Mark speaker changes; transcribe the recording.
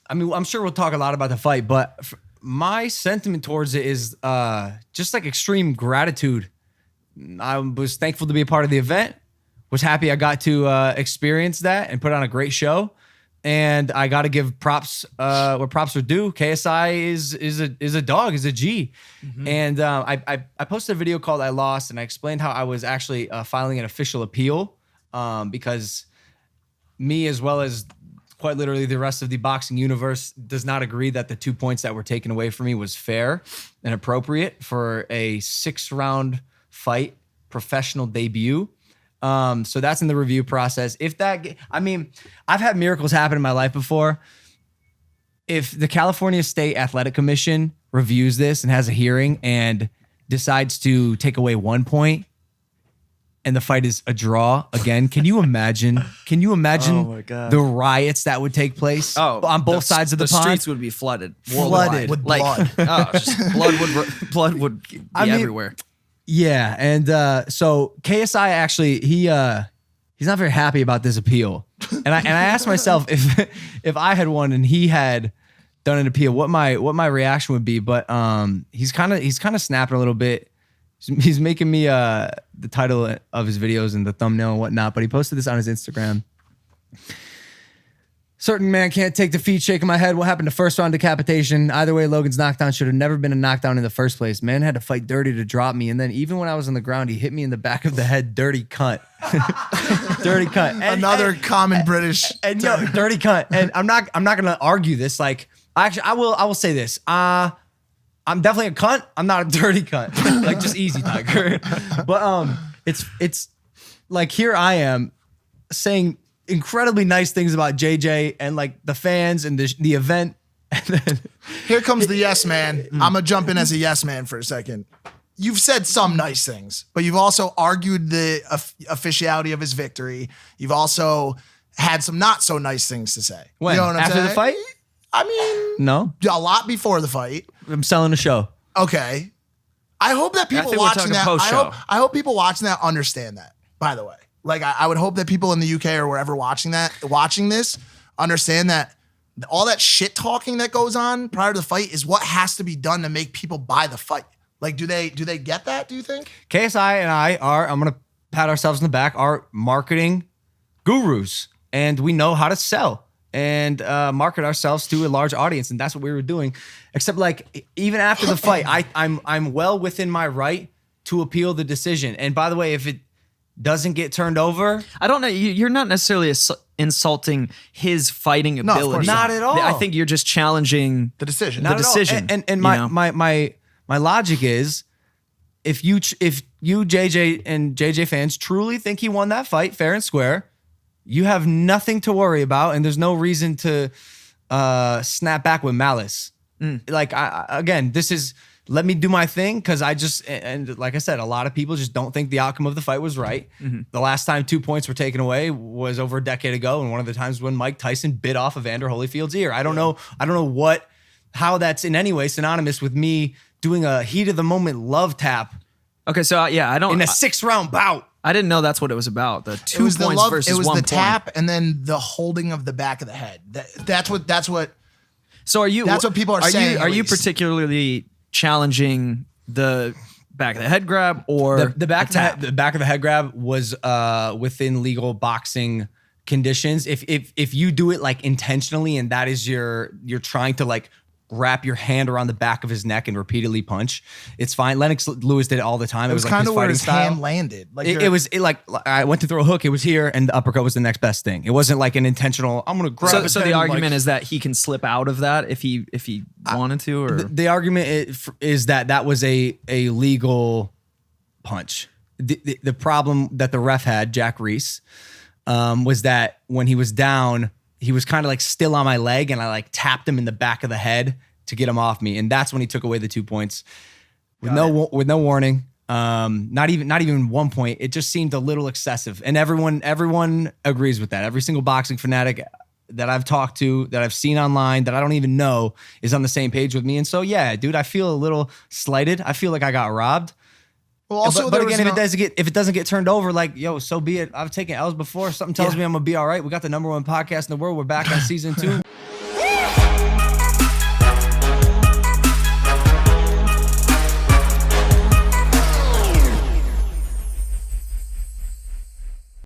Speaker 1: I mean, I'm sure we'll talk a lot about the fight, but my sentiment towards it is just like extreme gratitude. I was thankful to be a part of the event, was happy I got to experience that and put on a great show. And I got to give props where props are due. KSI is a dog, is a G. Mm-hmm. And I posted a video called I Lost, and I explained how I was actually filing an official appeal because me, as well as quite literally the rest of the boxing universe, does not agree that the 2 points that were taken away from me was fair and appropriate for a 6-round fight professional debut. So that's in the review process. I've had miracles happen in my life before. If the California State Athletic Commission reviews this and has a hearing and decides to take away 1 point and the fight is a draw again, can you imagine
Speaker 2: Oh my God.
Speaker 1: the riots that would take place on both sides of the pond?
Speaker 3: The streets would be flooded.
Speaker 1: With
Speaker 2: blood.
Speaker 3: Blood would be everywhere.
Speaker 1: Yeah, and so KSI actually he's not very happy about this appeal, and I asked myself if I had won and he had done an appeal, what my reaction would be. But he's kind of snapping a little bit. He's making me the title of his videos and the thumbnail and whatnot. But he posted this on his Instagram. Certain man can't take defeat, shaking my head. What happened to first round decapitation? Either way, Logan's knockdown should have never been a knockdown in the first place. Man had to fight dirty to drop me. And then even when I was on the ground, he hit me in the back of the head. Dirty cunt. Dirty cunt.
Speaker 2: Another common British.
Speaker 1: And dirty cunt. And I'm not going to argue this. Like, I will say this. I'm definitely a cunt. I'm not a dirty cunt. Like, just easy, Tiger. But it's like, here I am saying incredibly nice things about JJ and like the fans and the event. And then
Speaker 2: here comes the yes man. I'm gonna jump in as a yes man for a second. You've said some nice things, but you've also argued the officiality of his victory. You've also had some not so nice things to say.
Speaker 1: When?
Speaker 2: You know what I'm
Speaker 1: After
Speaker 2: saying?
Speaker 1: the fight?
Speaker 2: I mean,
Speaker 1: No.
Speaker 2: a lot before the fight.
Speaker 1: I'm selling a show.
Speaker 2: Okay. I hope that people
Speaker 3: think we're
Speaker 2: watching
Speaker 3: talking
Speaker 2: that.
Speaker 3: post-show.
Speaker 2: I hope people watching that understand that. By the way, like I would hope that people in the UK or wherever watching this understand that all that shit talking that goes on prior to the fight is what has to be done to make people buy the fight. Like, do they get that? Do you think?
Speaker 1: KSI and I are, I'm going to pat ourselves in the back, are marketing gurus, and we know how to sell and market ourselves to a large audience. And that's what we were doing. Except like, even after the fight, I'm well within my right to appeal the decision. And by the way, if it doesn't get turned over,
Speaker 3: I don't know. You're not necessarily insulting his fighting
Speaker 2: of course
Speaker 3: ability.
Speaker 1: not at all.
Speaker 3: I think you're just challenging
Speaker 2: The decision.
Speaker 1: not at all.
Speaker 3: decision,
Speaker 1: And
Speaker 3: you know?
Speaker 1: my logic is, if you JJ and JJ fans truly think he won that fight fair and square, you have nothing to worry about, and there's no reason to snap back with malice. Like, again, this is, let me do my thing, because and like I said, a lot of people just don't think the outcome of the fight was right. Mm-hmm. The last time 2 points were taken away was over a decade ago, and one of the times when Mike Tyson bit off Evander Holyfield's ear. I don't know how that's in any way synonymous with me doing a heat of the moment love tap.
Speaker 3: Okay, so in
Speaker 1: a 6-round bout.
Speaker 3: I didn't know that's what it was about. The 2 points versus 1 point.
Speaker 2: It was the tap and then the holding of the back of the head. That's what.
Speaker 3: So are you?
Speaker 2: That's what people are saying.
Speaker 3: Are you particularly challenging the back of the head grab or
Speaker 1: the back of the head grab was within legal boxing conditions. If you do it like intentionally and that is you're trying to like wrap your hand around the back of his neck and repeatedly punch, it's fine. Lennox Lewis did it all the time.
Speaker 2: It was
Speaker 1: like
Speaker 2: kind
Speaker 1: his
Speaker 2: of where
Speaker 1: fighting
Speaker 2: his
Speaker 1: style.
Speaker 2: hand landed. Like
Speaker 1: I went to throw a hook, it was here, and the uppercut was the next best thing. It wasn't like an intentional, I'm gonna grab it.
Speaker 3: So the argument is that he can slip out of that if he wanted to, or
Speaker 1: the argument is that was a legal punch. The problem that the ref had, Jack Reese, was that when he was down, he was kind of like still on my leg, and I like tapped him in the back of the head to get him off me, and that's when he took away the 2 points with no warning. Not even 1 point. It just seemed a little excessive, and everyone agrees with that. Every single boxing fanatic that I've talked to, that I've seen online, that I don't even know, is on the same page with me. And so, yeah, dude, I feel a little slighted. I feel like I got robbed.
Speaker 2: Well, also,
Speaker 1: but again, if it doesn't get turned over, like, yo, so be it. I've taken L's before. Something tells me I'm gonna be all right. We got the #1 podcast in the world. We're back on season 2.